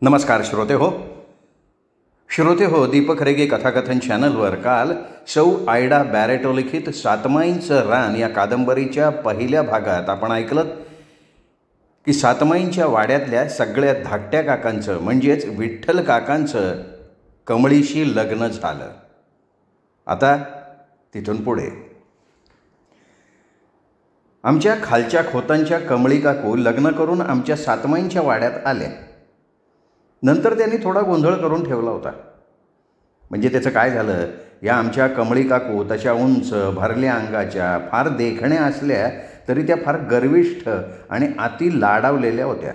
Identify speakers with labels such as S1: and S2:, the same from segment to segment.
S1: नमस्कार श्रोते हो दीपक रेगे कथाकथन चॅनलवर काल सौ आयडा बॅरेटो लिखित सातमाईंचं रान या कादंबरीच्या पहिल्या भागात आपण ऐकलं की सातमाईंच्या वाड्यातल्या सगळ्या धाकट्या काकांचं म्हणजेच विठ्ठल काकांचं कमळीशी लग्न झालं. आता तिथून पुढे आमच्या खालच्या खोतांच्या कमळी काकू लग्न करून आमच्या सातमाईंच्या वाड्यात आल्या. नंतर त्यांनी थोडा गोंधळ करून ठेवला होता. म्हणजे त्याचं काय झालं, या आमच्या कमळी काकू तशा उंच भरल्या अंगाच्या, फार देखण्या असल्या तरी त्या फार गर्विष्ठ आणि अति लाडावलेल्या होत्या.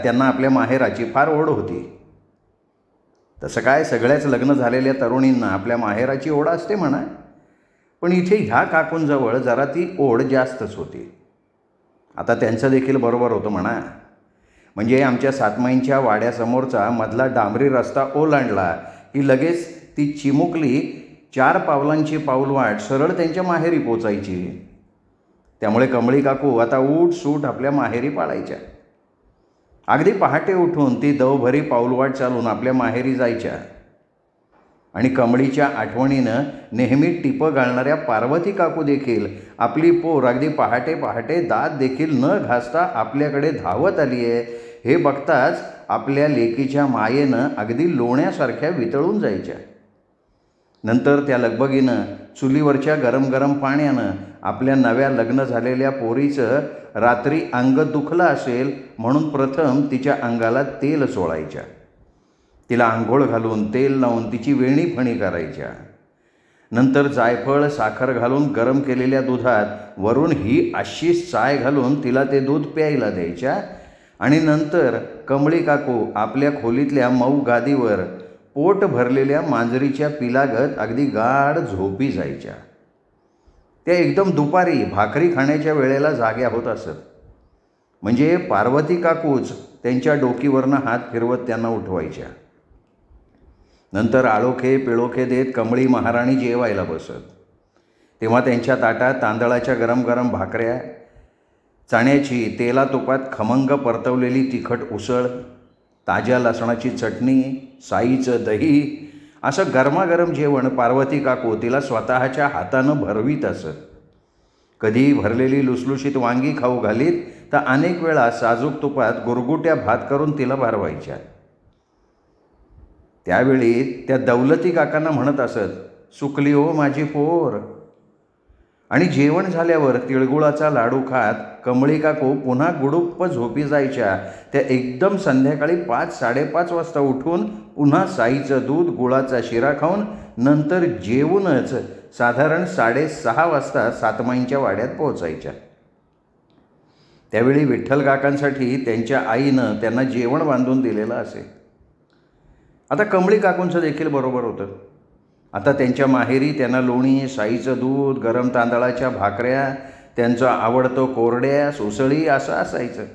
S1: त्यांना आपल्या माहेराची फार ओढ होती. तसं काय सगळ्याच लग्न झालेल्या तरुणींना आपल्या माहेराची ओढ असते म्हणा, पण इथे ह्या काकूंजवळ जरा ती ओढ जास्तच होती. आता त्यांचं देखील बरोबर होतं म्हणा. म्हणजे आमच्या सातमाईंच्या वाड्यासमोरचा मधला डांबरी रस्ता ओलांडला की लगेच ती चिमुकली 4 पावलांची पाऊलवाट सरळ त्यांच्या माहेरी पोचायची. त्यामुळे कमळी काकू आता उठसूट आपल्या माहेरी पाळायच्या. अगदी पहाटे उठून ती दवभरी पाऊलवाट चालून आपल्या माहेरी जायच्या. आणि कमळीच्या आठवणीनं नेहमी टिपं घालणाऱ्या पार्वती काकू देखील आपली पोर अगदी पहाटे पहाटे दात देखील न घासता आपल्याकडे धावत आली आहे हे बघताच आपल्या लेकीच्या मायेनं अगदी लोण्यासारख्या वितळून जायच्या. नंतर त्या लगबगीनं चुलीवरच्या गरम गरम पाण्यानं आपल्या नव्या लग्न झालेल्या पोरीचं रात्री अंग दुखलं असेल म्हणून प्रथम तिच्या अंगाला तेल चोळायच्या. तिला आंघोळ घालून तेल लावून तिची वेणी फणी करायच्या. नंतर जायफळ साखर घालून गरम केलेल्या दुधात वरून ही अशीच चाय घालून तिला ते दूध प्यायला द्यायच्या. आणि नंतर कमळी काकू आपल्या खोलीतल्या मऊ गादीवर पोट भरलेल्या मांजरीच्या पिलागत अगदी गाढ झोपी जायच्या. त्या एकदम दुपारी भाकरी खाण्याच्या वेळेला जाग्या होत असत. म्हणजे पार्वती काकूच त्यांच्या डोकीवरनं हात फिरवत त्यांना उठवायच्या. नंतर आळोखे पिळोखे देत कमळी महाराणी जेवायला बसत. तेव्हा त्यांच्या ताटात तांदळाच्या गरम गरम भाकऱ्या, चण्याची तेला तुपात खमंग परतवलेली तिखट उसळ, ताज्या लसणाची चटणी, साईचं दही असं गरमागरम जेवण पार्वती काकू तिला स्वतःच्या हातानं भरवीत असत. कधी भरलेली लुसलुशीत वांगी खाऊ घालीत तर अनेक वेळा साजूक तुपात गुरगुट्या भात करून तिला भारवायच्या. त्यावेळी त्या दौलती काकांना म्हणत असत, सुकली हो माझी पोर. आणि जेवण झाल्यावर तिळगुळाचा लाडू खात कमळी काकू पुन्हा गुडुप्प झोपी जायच्या. त्या एकदम संध्याकाळी 5-5:30 वाजता उठून पुन्हा साईचं दूध गुळाचा शिरा खाऊन नंतर जेवूनच साधारण 6:30 वाजता सातमाईंच्या वाड्यात पोहोचायच्या. त्यावेळी विठ्ठल काकांसाठी त्यांच्या आईनं त्यांना जेवण बांधून दिलेलं असे. आता कमळी काकूंचं देखील बरोबर होतं. आता त्यांच्या माहेरी त्यांना लोणी, साईचं दूध, गरम तांदळाच्या भाकऱ्या, त्यांचं आवडतं कोरड्या, उसळी असं असायचं.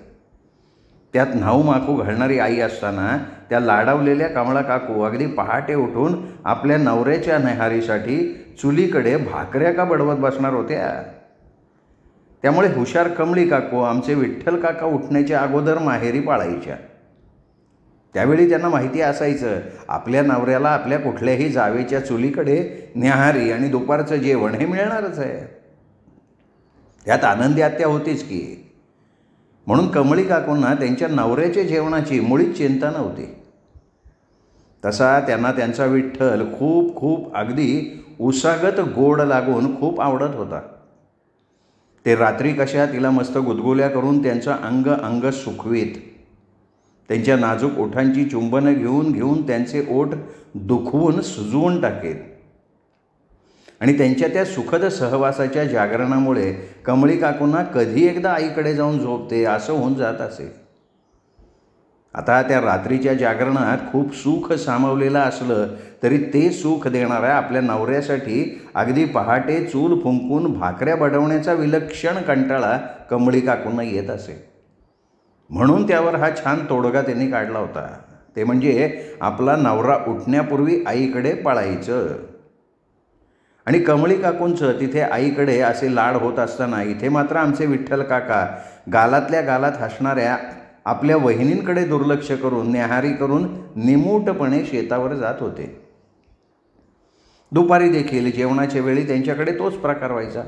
S1: त्यात न्हाऊ माखू घालणारी आई असताना त्या लाडावलेल्या कमळा काकू अगदी पहाटे उठून आपल्या नवऱ्याच्या न्याहारीसाठी चुलीकडे भाकऱ्या का बडवत बसणार होत्या. त्यामुळे हुशार कमळी काकू आमचे विठ्ठल काका उठण्याच्या अगोदर माहेरी पाळायच्या. त्यावेळी त्यांना माहिती असायचं आपल्या नवऱ्याला आपल्या कुठल्याही जावेच्या चुलीकडे न्याहारी आणि दुपारचं जेवण हे मिळणारच आहे. त्यात आनंदी आत्या होतीच की. म्हणून कमळी काकूंना त्यांच्या नवऱ्याच्या जेवणाची मुळीच चिंता नव्हती. तसा त्यांना त्यांचा विठ्ठल खूप खूप अगदी उसागत गोड लागून खूप आवडत होता. ते रात्री कशा तिला मस्त गुदगुल्या करून त्यांचं अंग सुखवीत. त्यांच्या नाजूक ओठांची चुंबनं घेऊन त्यांचे ओठ दुखवून सुजवून टाकेत. आणि त्यांच्या त्या सुखद सहवासाच्या जागरणामुळे कमळी काकूंना कधी एकदा आईकडे जाऊन झोपते असं होऊन जात असे. आता त्या रात्रीच्या जागरणात खूप सुख सामावलेलं असलं तरी ते सुख देणाऱ्या आपल्या नवऱ्यासाठी अगदी पहाटे चूल फुंकून भाकऱ्या बडवण्याचा विलक्षण कंटाळा कमळी काकूंना येत असे. म्हणून त्यावर हा छान तोडगा त्यांनी काढला होता. ते म्हणजे आपला नवरा उठण्यापूर्वी आईकडे पळायचं. आणि कमळी काकूंचं तिथे आईकडे असे लाड होत असताना इथे मात्र आमचे विठ्ठल काका गालातल्या गालात हसणाऱ्या आपल्या वहिनींकडे दुर्लक्ष करून न्याहारी करून निमूटपणे शेतावर जात होते. दुपारी देखील जेवणाच्या वेळी त्यांच्याकडे तोच प्रकार व्हायचा.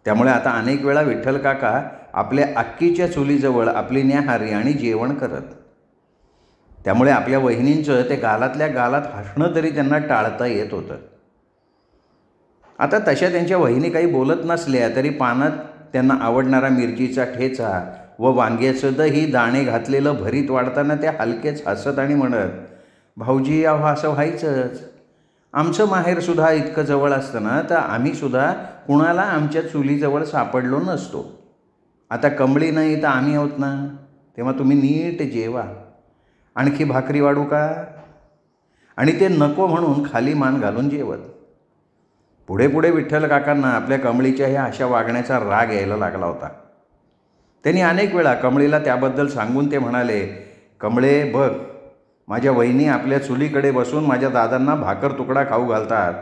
S1: त्यामुळे आता अनेक वेळा विठ्ठल काका आपल्या अक्कीच्या चुलीजवळ आपली न्याहारी आणि जेवण करत. त्यामुळे आपल्या वहिनींचं ते गालातल्या गालात हसणं तरी त्यांना टाळता येत होतं. आता तशा त्यांच्या वहिनी काही बोलत नसल्या तरी पानात त्यांना आवडणारा मिरचीचा ठेचा व वांग्याचं दही दाणे घातलेलं भरीत वाढताना त्या हलकेच हसत आणि म्हणत, भाऊजी अहो असं व्हायचंच. आमचं माहेरसुद्धा इतकं जवळ असताना तर आम्हीसुद्धा कुणाला आमच्या चुलीजवळ सापडलो नसतो. आता कमळी नाही तर आम्ही आहोत ना, तेव्हा तुम्ही नीट जेवा. आणखी भाकरी वाढू का? आणि ते नको म्हणून खाली मान घालून जेवत. पुढे पुढे विठ्ठल काकांना आपल्या कमळीच्या ह्या अशा वागण्याचा राग यायला लागला होता. त्यांनी अनेक वेळा कमळीला त्याबद्दल सांगून ते म्हणाले, कमळे बघ, माझ्या वहिनी आपल्या चुलीकडे बसून माझ्या दादांना भाकर तुकडा खाऊ घालतात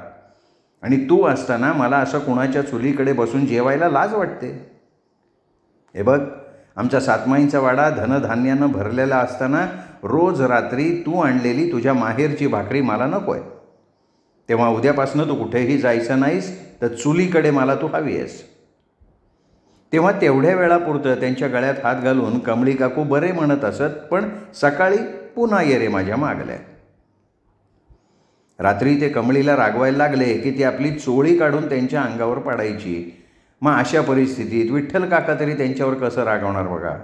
S1: आणि तू असताना मला असं कुणाच्या चुलीकडे बसून जेवायला लाज वाटते. हे बघ, आमचा सातमाईंचा वाडा धनधान्यानं भरलेला असताना रोज रात्री तू आणलेली तुझ्या माहेरची भाकरी मला नको आहे. तेव्हा उद्यापासून तू कुठेही जायचं नाहीस, तर चुलीकडे मला तू हवी आहेस. तेव्हा तेवढ्या वेळापुरतं त्यांच्या गळ्यात हात घालून कमळी काकू बरे म्हणत असत, पण सकाळी पुन्हा ये रे माझ्या मागल्या. रात्री ते कमळीला रागवायला लागले की ती आपली चोळी काढून त्यांच्या अंगावर पाडायची. मग अशा परिस्थितीत विठ्ठल काका तरी त्यांच्यावर कसं रागवणार बघा.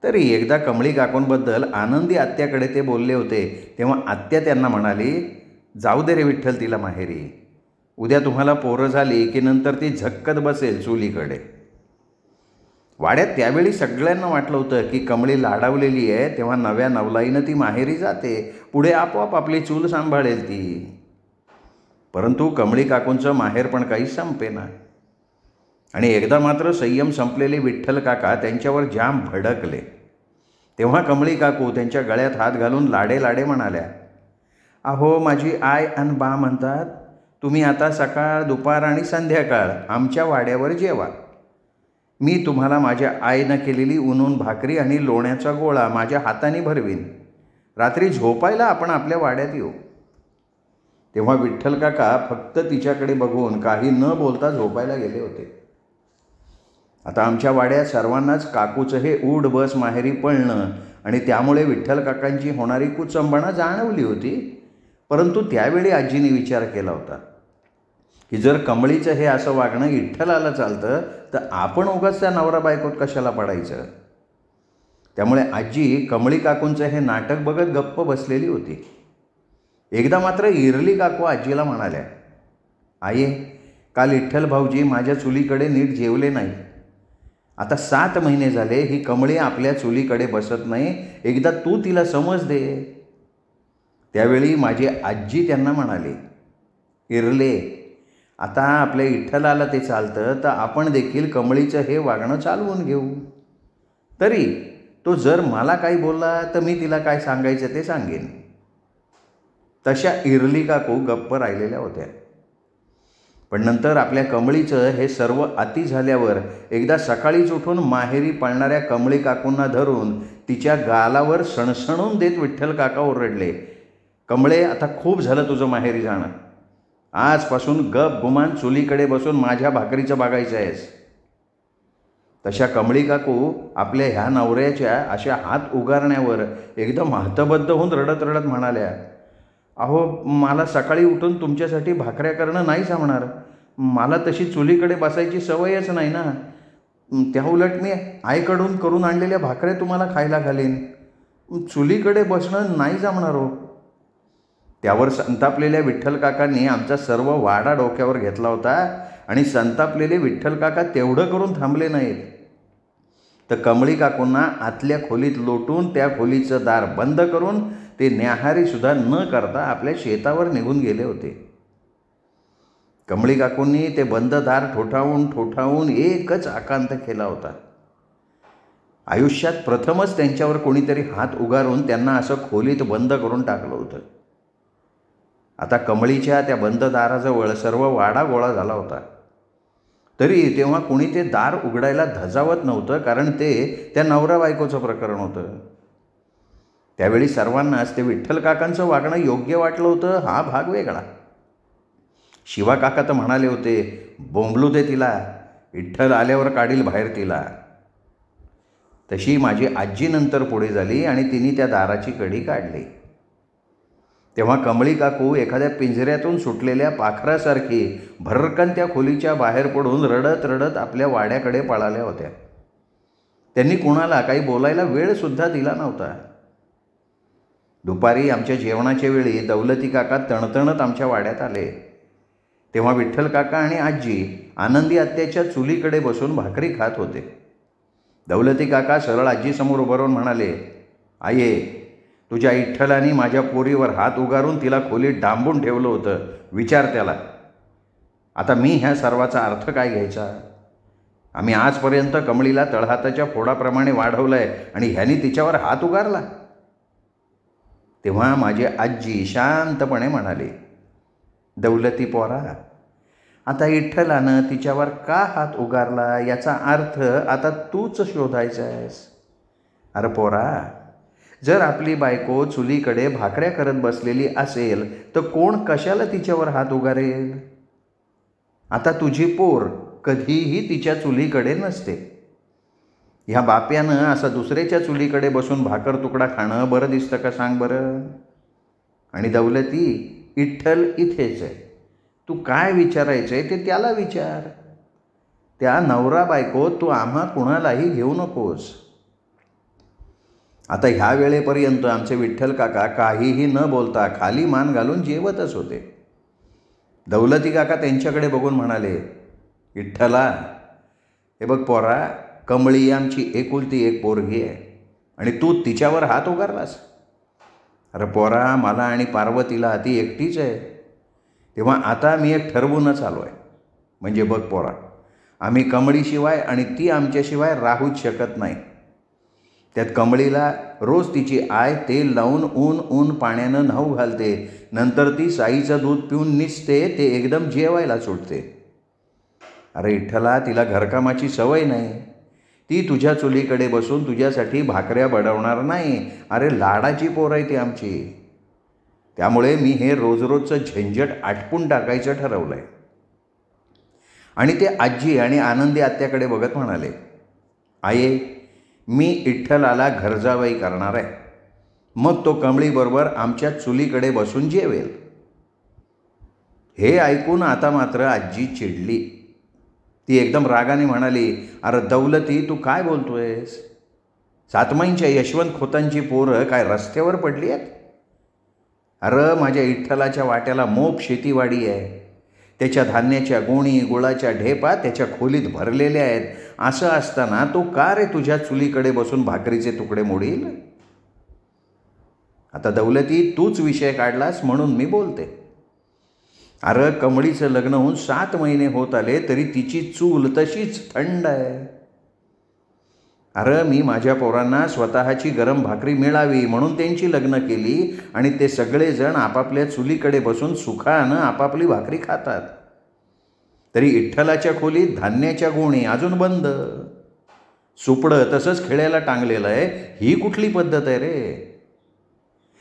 S1: तरी एकदा कमळी काकूंबद्दल आनंदी आत्याकडे ते बोलले होते, तेव्हा आत्या त्यांना म्हणाली, जाऊ दे रे विठ्ठल तिला माहेरी. उद्या तुम्हाला पोरं झाली की नंतर ती झक्कत बसेल चुलीकडे. वाड्यात त्यावेळी सगळ्यांना वाटलं होतं की कमळी लाडावलेली आहे, तेव्हा नव्या नवलाईनं ती माहेरी जाते, पुढे आपोआप आपली चूल सांभाळेल ती. परंतु कमळी काकूंचं माहेर पण काही संपेना. आणि एकदा मात्र संयम संपलेले विठ्ठल काका त्यांच्यावर जाम भडकले. तेव्हा कमळी काकू त्यांच्या गळ्यात हात घालून लाडे लाडे म्हणाल्या, अहो माझी आय आणि बा म्हणतात, तुम्ही आता सकाळ दुपार आणि संध्याकाळ आमच्या वाड्यावर जेवा. मी तुम्हाला माझ्या आईनं केलेली उन्हून भाकरी आणि लोण्याचा गोळा माझ्या हाताने भरवीन. रात्री झोपायला आपण आपल्या वाड्यात येऊ. तेव्हा विठ्ठल काका फक्त तिच्याकडे बघून काही न बोलता झोपायला गेले होते. आता आमच्या वाड्यात सर्वांनाच काकूचं हे उड बस माहेरी पळणं आणि त्यामुळे विठ्ठल काकांची होणारी कुचंबणा जाणवली होती. परंतु त्यावेळी आजीने विचार केला होता की जर कमळीचं हे असं वागणं विठ्ठलाला चालतं तर आपण उगाच त्या नवरा बायकोत कशाला पडायचं. त्यामुळे आजी कमळी काकूंचं हे नाटक बघत गप्प बसलेली होती. एकदा मात्र इरली काकू आजीला म्हणाल्या, आई काल विठ्ठल भाऊजी माझ्या चुलीकडे नीट जेवले नाही. आता 7 महिने झाले ही कमळी आपल्या चुलीकडे बसत नाही, एकदा तू तिला समज दे. त्यावेळी माझी आजी त्यांना म्हणाली, इरले आता आपल्या विठ्ठलाला ते चालतं तर आपण देखील कमळीचं हे वागणं चालवून घेऊ. तरी तो जर मला काही बोलला तर मी तिला काय सांगायचं ते सांगेन. तशा इरली काकू गप्प राहिलेल्या होत्या. पण नंतर आपल्या कमळीचं हे सर्व अति झाल्यावर एकदा सकाळीच उठून माहेरी पळणाऱ्या कमळी काकूंना धरून तिच्या गालावर सणसणून देत विठ्ठल काका ओरडले, कमळे आता खूप झालं तुझं माहेरी जाणं. आजपासून गप गुमान चुलीकडे बसून माझ्या भाकरीचं बघायचं आहेस. तशा कमळी काकू आपल्या ह्या नवऱ्याच्या अशा हात उगारण्यावर एकदम हतबद्ध होऊन रडत रडत म्हणाल्या, अहो मला सकाळी उठून तुमच्यासाठी भाकऱ्या करणं नाही जमणार. मला तशी चुलीकडे बसायची सवयच नाही ना. त्याउलट मी आईकडून करून आणलेल्या भाकऱ्या तुम्हाला खायला घालीन. चुलीकडे बसणं नाही जमणार हो. त्यावर संतापलेल्या विठ्ठल काकांनी आमचा सर्व वाडा डोक्यावर घेतला होता आणि संतापलेले विठ्ठल काका तेवढं करून थांबले नाहीत, तर कमळी काकूंना आतल्या खोलीत लोटून त्या खोलीचं दार बंद करून ते न्याहारीसुद्धा न करता आपल्या शेतावर निघून गेले होते. कमळी काकूंनी ते बंद दार ठोठावून ठोठावून एकच आकांत केला होता. आयुष्यात प्रथमच त्यांच्यावर कोणीतरी हात उगारून त्यांना असं खोलीत बंद करून टाकलं होतं. आता कमळीच्या त्या बंद दाराजवळ सर्व वाडा गोळा झाला होता. तरी तेव्हा कुणी ते दार उघडायला धजावत नव्हतं, कारण ते त्या नवरा बायकोचं प्रकरण होतं. त्यावेळी सर्वांनाच ते विठ्ठल काकांचं वागणं योग्य वाटलं होतं, हा भाग वेगळा. शिवा काका तर म्हणाले होते, बोंबलू दे तिला, विठ्ठल आल्यावर काढील बाहेर तिला. तशी माझी आजी नंतर पुढे झाली आणि तिने त्या दाराची कडी काढली. तेव्हा कमळी काकू एखाद्या पिंजऱ्यातून सुटलेल्या पाखरासारखी भरकन त्या खोलीच्या बाहेर पडून रडत रडत आपल्या वाड्याकडे पळाल्या होत्या. त्यांनी कुणाला काही बोलायला वेळसुद्धा दिला नव्हता. दुपारी आमच्या जेवणाच्या वेळी दौलती काका तणतणत आमच्या वाड्यात आले. तेव्हा विठ्ठल काका आणि आजी आनंदी आत्याच्या चुलीकडे बसून भाकरी खात होते. दौलती काका सरळ आजीसमोर उभं राहून म्हणाले, आये, तुझ्या विठ्ठलाने माझ्या पोरीवर हात उगारून तिला खोलीत डांबून ठेवलं होतं, विचार त्याला. आता मी ह्या सर्वाचा अर्थ काय घ्यायचा? आम्ही आजपर्यंत कमळीला तळहाताच्या फोडाप्रमाणे वाढवलं आहे आणि ह्यानी तिच्यावर हात उगारला. तेव्हा माझी आजी शांतपणे म्हणाली, दौलती पोरा, आता विठ्ठलानं तिच्यावर का हात उगारला याचा अर्थ आता तूच शोधायचा आहेस. अरे पोरा, जर आपली बायको चुलीकडे भाकऱ्या करत बसलेली असेल तर कोण कशाला तिच्यावर हात उगारेल? आता तुझी पोर कधीही तिच्या चुलीकडे नसते. ह्या बाप्यानं असं दुसऱ्याच्या चुलीकडे बसून भाकर तुकडा खाणं बरं दिसतं का सांग बरं? आणि दौलती, विठ्ठल इथेच आहे, तू काय विचारायचं आहे ते त्याला विचार. त्या नवरा बायको तू आम्हा कुणालाही घेऊ नकोस. आता ह्या वेळेपर्यंत आमचे विठ्ठल काका काहीही न बोलता खाली मान घालून जेवतच होते. दौलती काका त्यांच्याकडे बघून म्हणाले, विठ्ठला, हे बघ पोरा, कमळी आमची एकुलती एक पोरगी आहे आणि तू तिच्यावर हात उगारलास. अरे पोरा, मला आणि पार्वतीला ती एकटीच आहे. तेव्हा आता मी एक ठरवूनच आलो आहे. म्हणजे बघ पोरा, आम्ही कमळीशिवाय आणि ती आमच्याशिवाय राहूच शकत नाही. त्यात कमळीला रोज तिची आय तेल लावून ऊन ऊन पाण्यानं न्हाऊ घालते, नंतर ती साईचं दूध पिऊन निसते, ते एकदम जेवायला सुटते. अरे विठ्ठला, तिला घरकामाची सवय नाही. ती तुझ्या चुलीकडे बसून तुझ्यासाठी भाकऱ्या बडवणार नाही. अरे लाडाची पोर आहे ती आमची. त्यामुळे मी हे रोजरोजचं झंझट आटपून टाकायचं ठरवलं आहे. आणि ते आजी आणि आनंदी आत्याकडे बघत म्हणाले, आये, मी विठ्ठलाला घरजावई करणार आहे. मग तो कमळीबरोबर आमच्या चुलीकडे बसून जेवेल. हे ऐकून आता मात्र आजी चिडली. ती एकदम रागाने म्हणाली, अरे दौलती, तू काय बोलतोयस? सातमाईंच्या यशवंत खोतांची पोरं काय रस्त्यावर पडली आहेत? अरे माझ्या विठ्ठलाच्या वाट्याला मोप शेतीवाडी आहे. त्याच्या धान्याच्या गोणी गुळाच्या ढेपा त्याच्या खोलीत भरलेल्या आहेत. असं असताना तो का रे तुझ्या चुलीकडे बसून भाकरीचे तुकडे मोडील? आता दौलती, तूच विषय काढलास म्हणून मी बोलते. अरे कमळीचं लग्न होऊन 7 महिने होत आले तरी तिची चूल तशीच थंड आहे. अरे मी माझ्या पोरांना स्वतःची गरम भाकरी मिळावी म्हणून त्यांची लग्न केली आणि ते सगळेजण आपापल्या चुलीकडे बसून सुखानं आपापली भाकरी खातात. तरी विठ्ठलाच्या खोलीत धान्याच्या गोणी अजून बंद. सुपडं तसंच खेळायला टांगलेलं आहे. ही कुठली पद्धत आहे रे?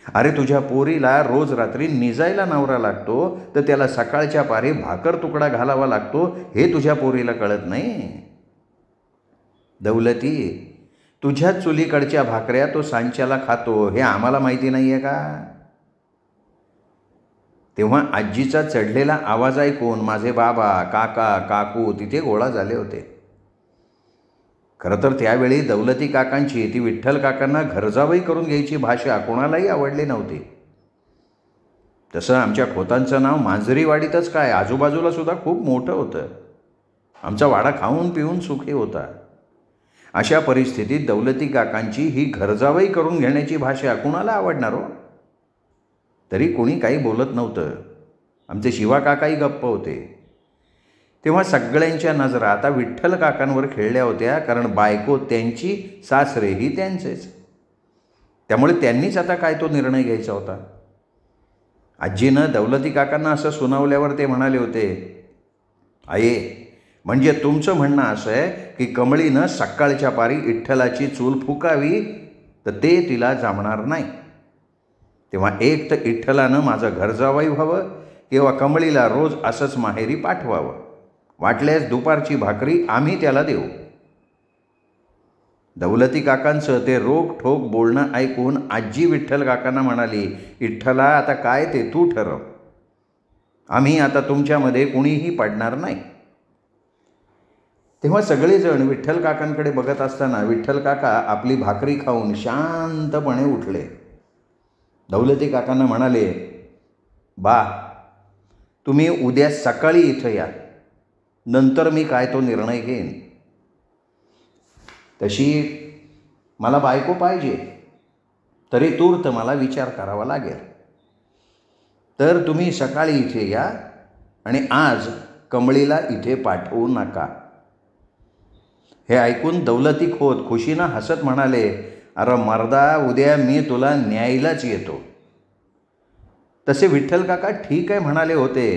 S1: अरे तुझ्या पोरीला रोज रात्री निजायला नवरा लागतो तर त्याला सकाळच्या पारी भाकर तुकडा घालावा लागतो, हे तुझ्या पोरीला कळत नाही. दौलती, तुझ्या चुलीकडच्या भाकऱ्या तो सांच्याला खातो हे आम्हाला माहिती नाही आहे का? तेव्हा आजीचा चढलेला आवाज ऐकून माझे बाबा, काका, काकू तिथे गोळा झाले होते. खरं तर त्यावेळी दौलती काकांची ती विठ्ठल काकांना घरजावई करून घ्यायची भाषा कोणालाही आवडली नव्हती. तसं आमच्या खोतांचं नाव मांजरीवाडीतच काय, आजूबाजूला सुद्धा खूप मोठं होतं. आमचा वाडा खाऊन पिऊन सुखी होता. अशा परिस्थितीत दौलती काकांची ही घरजावई करून घेण्याची भाषा कुणाला आवडणार हो? तरी कोणी काही बोलत नव्हतं. आमचे शिवा काकाही गप्प होते. तेव्हा सगळ्यांच्या नजरा आता विठ्ठल काकांवर खेळल्या होत्या, कारण बायको त्यांची, सासरेही त्यांचेच. त्यामुळे त्यांनीच आता काय तो निर्णय घ्यायचा होता. आजीनं दौलती काकांना असं सुनावल्यावर ते म्हणाले होते, आये, म्हणजे तुमचं म्हणणं असं आहे की कमळीनं सकाळच्या पारी विठ्ठलाची चूल फुकावी, तर ते तिला जमणार नाही. तेव्हा एक तर विठ्ठलानं माझं घर जावई व्हावं किंवा कमळीला रोज असंच माहेरी पाठवावं. वाटल्यास दुपारची भाकरी आम्ही त्याला देऊ. दौलती काकांचं ते रोख ठोक बोलणं ऐकून आजी विठ्ठल काकांना म्हणाली, विठ्ठला आता काय ते तू ठरव, आम्ही आता तुमच्यामध्ये कुणीही पडणार नाही. तेव्हा सगळेजण विठ्ठल काकांकडे बघत असताना विठ्ठल काका आपली भाकरी खाऊन शांतपणे उठले. दौलती काकांना म्हणाले, बा तुम्ही उद्या सकाळी इथं या, नंतर मी काय तो निर्णय घेईन. तशी मला बायको पाहिजे, तरी तूर्त मला विचार करावा लागेल. तर तुम्ही सकाळी इथे या आणि आज कमळीला इथे पाठवू नका. हे ऐकून दौलती खोत खुशीनं हसत म्हणाले, अरे मर्दा, उद्या मी तुला न्यायलाच येतो. तसे विठ्ठल काका ठीक आहे म्हणाले होते,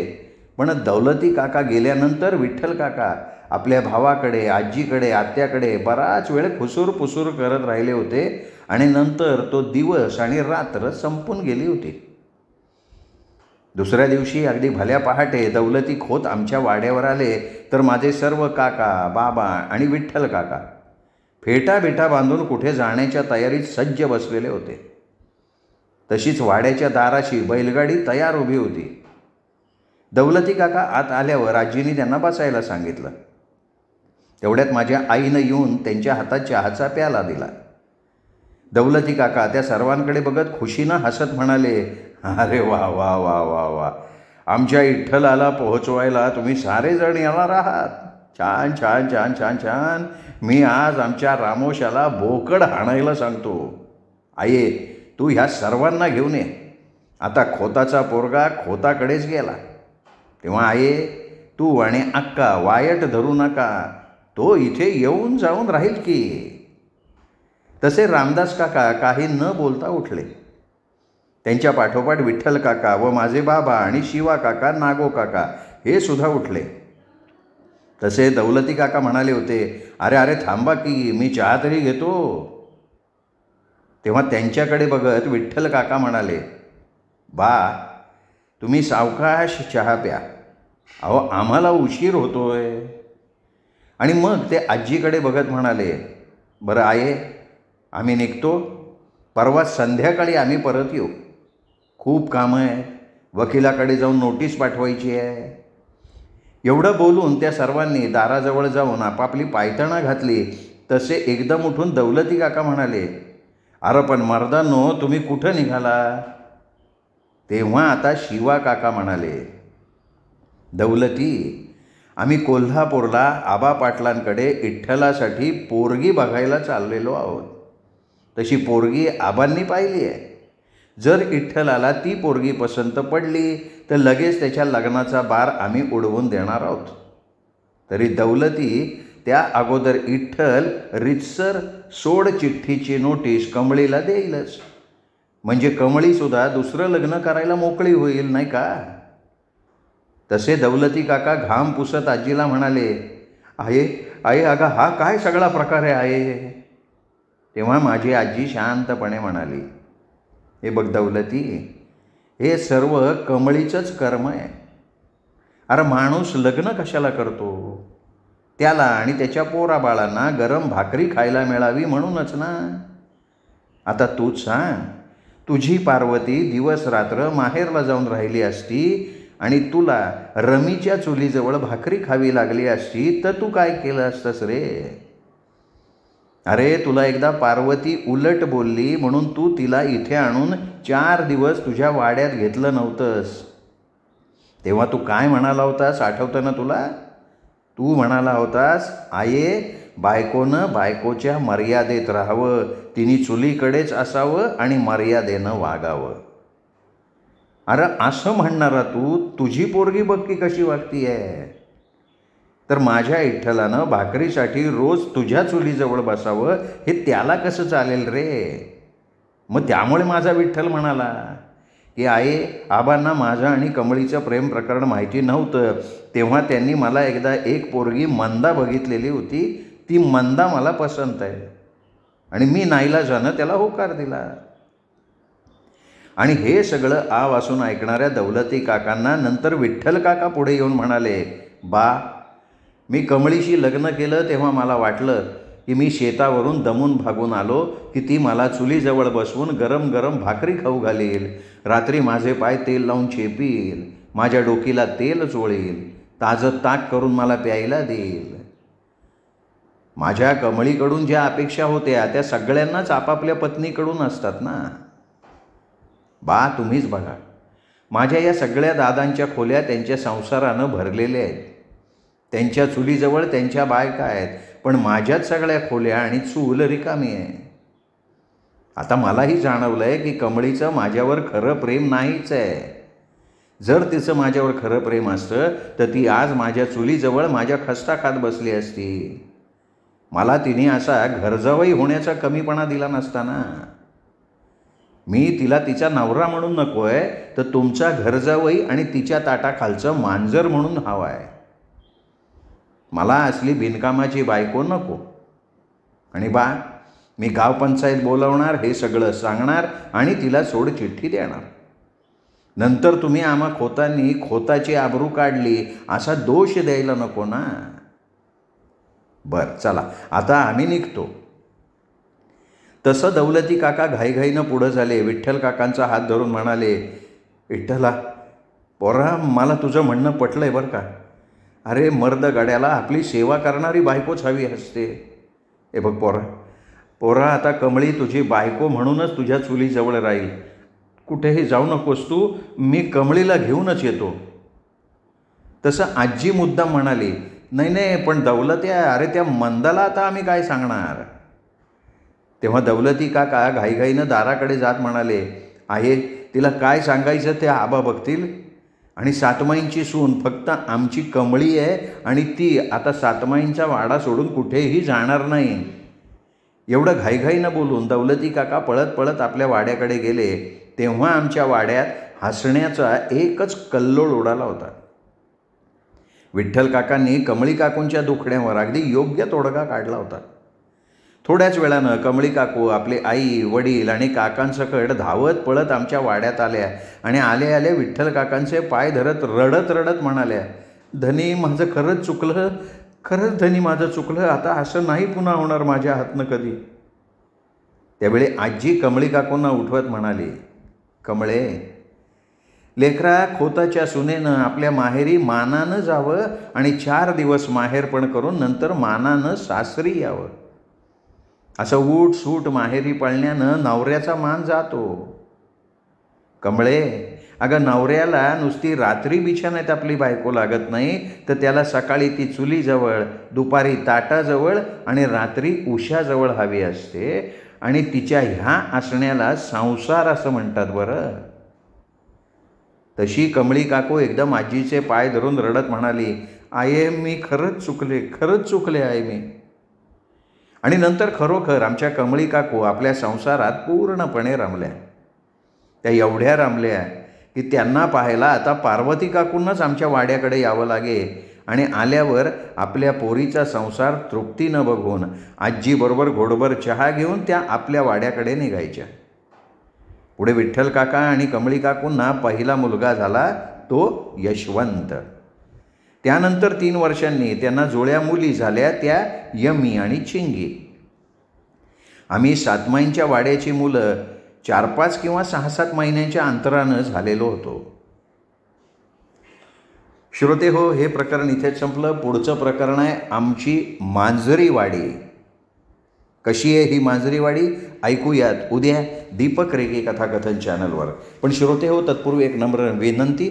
S1: पण दौलती काका गेल्यानंतर विठ्ठल काका आपल्या भावाकडे, आजीकडे, आत्याकडे बराच वेळ खुसूर पुसूर करत राहिले होते आणि नंतर तो दिवस आणि रात्र संपून गेली होती. दुसऱ्या दिवशी अगदी भल्या पहाटे दौलती खोत आमच्या वाड्यावर आले, तर माझे सर्व काका, बाबा आणि विठ्ठल काका फेटा बेटा बांधून कुठे जाण्याच्या तयारीत सज्ज बसलेले होते. तशीच वाड्याच्या दाराशी बैलगाडी तयार उभी होती. दौलती काका आत आल्यावर आजीने त्यांना बसायला सांगितलं. तेवढ्यात माझ्या आईनं येऊन त्यांच्या हातात चहाचा प्याला दिला. दौलती काका त्या सर्वांकडे बघत खुशीनं हसत म्हणाले, अरे वा वा वा वा वा, आमच्या विठ्ठलाला पोहोचवायला तुम्ही सारेजण येणार आहात. छान छान छान छान छान. मी आज आमच्या रामोशाला बोकड हाणायला सांगतो. आये, तू ह्या सर्वांना घेऊन ये. आता खोताचा पोरगा खोताकडेच गेला, तेव्हा आये तू आणि अक्का वायट धरू नका, तो इथे येऊन जाऊन राहील की. तसे रामदास काका काही न बोलता उठले. त्यांच्या पाठोपाठ विठ्ठल काका व माझे बाबा आणि शिवा काका, नागो काका हे सुद्धा उठले. तसे दौलती काका म्हणाले होते, अरे अरे थांबा की, मी चहा तरी घेतो. तेव्हा त्यांच्याकडे बघत विठ्ठल काका म्हणाले, बा तुम्ही सावकाश चहा प्या, अहो आम्हाला उशीर होतोय. आणि मग ते आजीकडे बघत म्हणाले, बरं आये, आम्ही निघतो. परवा संध्याकाळी आम्ही परत येऊ. खूप कामं आहे, वकिलाकडे जाऊन नोटीस पाठवायची आहे. एवढं बोलून त्या सर्वांनी दाराजवळ जाऊन आपापली पायतणा घातली. तसे एकदम उठून दौलती काका म्हणाले, अरे पण मर्दांनो, तुम्ही कुठं निघाला. तेव्हा आता शिवा काका म्हणाले, दौलती, आम्ही कोल्हापूरला आबा पाटलांकडे विठ्ठलासाठी पोरगी बघायला चाललेलो आहोत. तशी पोरगी आबांनी पाहिली आहे. जर विठ्ठलाला ती पोरगी पसंत पडली तर लगेच त्याच्या लग्नाचा बार आम्ही उडवून देणार आहोत. तरी दौलती, त्या अगोदर विठ्ठल रितसर सोड चिठ्ठीची नोटीस कमळीला देईलच, म्हणजे कमळीसुद्धा दुसरं लग्न करायला मोकळी होईल, नाही का. तसे दौलती काका घाम पुसत आजीला म्हणाले, आहे आहे, अगं हा काय सगळा प्रकार आहे. तेव्हा माझी आजी शांतपणे म्हणाली, हे बघ दौलती, हे सर्व कमळीचंच कर्म आहे. अरे माणूस लग्न कशाला करतो, त्याला आणि त्याच्या पोराबाळांना गरम भाकरी खायला मिळावी म्हणूनच ना. आता तूच सांग, तुझी पार्वती दिवस रात्र माहेरला जाऊन राहिली असती आणि तुला रमीच्या चुलीजवळ भाकरी खावी लागली असती तर तू काय केलं असतंस रे. अरे तुला एकदा पार्वती उलट बोलली म्हणून तू तिला इथे आणून 4 दिवस तुझ्या वाड्यात घेतलं नव्हतंस. तेव्हा तू काय म्हणाला होतास, आठवतं ना तुला. तू म्हणाला होतास, आये बायकोनं बायकोच्या मर्यादेत राहावं, तिने चुलीकडेच असावं आणि मर्यादेनं वागावं. अरे असं म्हणणारा तू तुझी पोरगी बघ की कशी वागती आहे. तर माझ्या विठ्ठलानं भाकरीसाठी रोज तुझ्या चुलीजवळ बसावं हे त्याला कसं चालेल रे. मग त्यामुळे माझा विठ्ठल म्हणाला की आबांना माझं आणि कमळीचं प्रेम प्रकरण माहिती नव्हतं, तेव्हा त्यांनी मला एकदा एक पोरगी मंदा बघितलेली होती, ती मंदा मला पसंत आहे आणि मी नाईलाजानं त्याला होकार दिला. आणि हे सगळं वासून ऐकणाऱ्या दौलती काकांना नंतर विठ्ठल काका पुढे येऊन म्हणाले, बा, मी कमळीशी लग्न केलं तेव्हा मला वाटलं की मी शेतावरून दमून भागून आलो की ती मला चुलीजवळ बसवून गरम गरम भाकरी खाऊ घालील, रात्री माझे पाय तेल लावून चेपील, माझ्या डोकीला तेल चोळील, ताजं ताक करून मला प्यायला देईल. माझ्या कमळीकडून ज्या अपेक्षा होत्या त्या सगळ्यांनाच आपापल्या पत्नीकडून असतात ना. बा, तुम्हीच बघा, माझ्या या सगळ्या दादांच्या खोल्या त्यांच्या संसारानं भरलेल्या आहेत. त्यांच्या चुलीजवळ त्यांच्या बायका आहेत, पण माझ्याच सगळ्या खोल्या आणि चूल रिकामी आहे. आता मलाही जाणवलं आहे की कमळीचं माझ्यावर खरं प्रेम नाहीच आहे. जर तिचं माझ्यावर खरं प्रेम असतं तर ती आज माझ्या चुलीजवळ माझ्या खस्ता खात बसली असती. मला तिने असा घरजावई होण्याचा कमीपणा दिला नसता ना. मी तिला तिचा नवरा म्हणून नको आहे, तर तुमचा घरजावई आणि तिच्या ताटाखालचं मांजर म्हणून हवा आहे. मला असली बिनकामाची बायको नको. आणि बा, मी गावपंचायत बोलवणार, हे सगळं सांगणार आणि तिला सोड चिठ्ठी देणार. नंतर तुम्ही आम्हा खोतांनी खोताची आबरू काढली असा दोष द्यायला नको ना. बरं, चला आता आम्ही निघतो. तसं दौलती काका घाईघाईनं पुढं झाले. विठ्ठल काकांचा हात धरून म्हणाले, विठ्ठला पोरा, मला तुझं म्हणणं पटलं आहे बरं का. अरे मर्द गड्याला आपली सेवा करणारी बायकोच हवी असते. हे बघ पोरा, आता कमळी तुझी बायको म्हणूनच तुझ्या चुलीजवळ राहील. कुठेही जाऊ नकोस तू, मी कमळीला घेऊनच येतो. तसं आजी मुद्दाम म्हणाली, नाही, पण दौलत्या, अरे त्या मंदाला आता आम्ही काय सांगणार. तेव्हा दौलती काका घाईघाईनं दाराकडे जात म्हणाले, तिला काय सांगायचं ते आबा बघतील. आणि सातमाईंची सून फक्त आमची कमळी आहे आणि ती आता सातमाईंचा वाडा सोडून कुठेही जाणार नाही. एवढं घाईघाईनं बोलून दौलती काका पळत पळत आपल्या वाड्याकडे गेले. तेव्हा आमच्या वाड्यात हसण्याचा एकच कल्लोळ उडाला होता. विठ्ठल काकांनी कमळी काकूंच्या दुखण्यावर अगदी योग्य तोडगा काढला होता. थोड्याच वेळानं कमळी काकू आपले आई वडील आणि काकांसकट धावत पळत आमच्या वाड्यात आल्या आणि आल्या आल्या विठ्ठल काकांचे पाय धरत रडत रडत म्हणाल्या, धनी माझं खरंच चुकलं, खरंच धनी माझं चुकलं, आता असं नाही पुन्हा होणार माझ्या हातनं कधी. त्यावेळी आजी कमळी काकूंना उठवत म्हणाली, कमळे लेकरा, खोताच्या सुनेनं आपल्या माहेरी मानानं जावं आणि 4 दिवस माहेरपण करून नंतर मानानं सासरी यावं. असं उठ सूट माहेरी पळण्यानं नवऱ्याचा मान जातो. कमळे, अगं नवऱ्याला नुसती रात्री बिछाण्यात आपली बायको लागत नाही, तर त्याला सकाळी ती चुलीजवळ, दुपारी ताटाजवळ आणि रात्री उशाजवळ हवी असते. आणि तिच्या ह्या असण्याला संसार असं म्हणतात बरं. तशी कमळी काकू एकदम आजीचे पाय धरून रडत म्हणाली, मी खरंच चुकले आहे मी. आणि नंतर खरोखर आमच्या कमळी काकू आपल्या संसारात पूर्णपणे रमल्या. त्या एवढ्या रमल्या की त्यांना पाहायला आता पार्वती काकूंनाच आमच्या वाड्याकडे यावं लागे. आणि आल्यावर आपल्या पोरीचा संसार तृप्तीनं बघून आजीबरोबर घोडभर चहा घेऊन त्या आपल्या वाड्याकडे निघायच्या. पुढे विठ्ठल काका आणि कमळी काकूंना पहिला मुलगा झाला, तो यशवंत. त्यानंतर 3 वर्षांनी त्यांना जुळ्या मुली झाल्या, त्या यमी आणि चिंगी. आम्ही सातमाईंच्या वाड्याची मुलं 4-5 किंवा 6-7 महिन्यांच्या अंतरानं झालेलो होतो. श्रोते हो, हे प्रकरण इथेच संपलं. पुढचं प्रकरण आहे आमची मांजरी वाडी. कशी आहे ही मांजरी वाडी ऐकूयात उद्या दीपक रेगे कथाकथन चॅनलवर. पण श्रोते हो, तत्पूर्वी एक नम्र विनंती,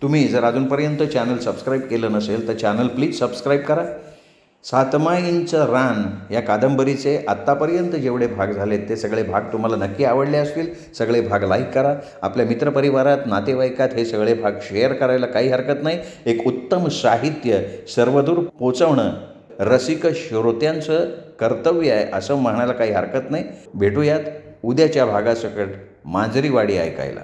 S1: तुम्ही जर अजूनपर्यंत चॅनल सबस्क्राईब केलं नसेल तर चॅनल प्लीज सबस्क्राईब करा. सातमाईंचं रान या कादंबरीचे आत्तापर्यंत जेवढे भाग झालेत ते सगळे भाग तुम्हाला नक्की आवडले असतील. सगळे भाग लाईक करा. आपल्या मित्रपरिवारात, नातेवाईकात हे सगळे भाग शेअर करायला काही हरकत नाही. एक उत्तम साहित्य सर्वदूर पोचवणं रसिक श्रोत्यांचं कर्तव्य आहे असं म्हणायला काही हरकत नाही. भेटूयात उद्याच्या भागासकट मांजरी वाडी ऐकायला.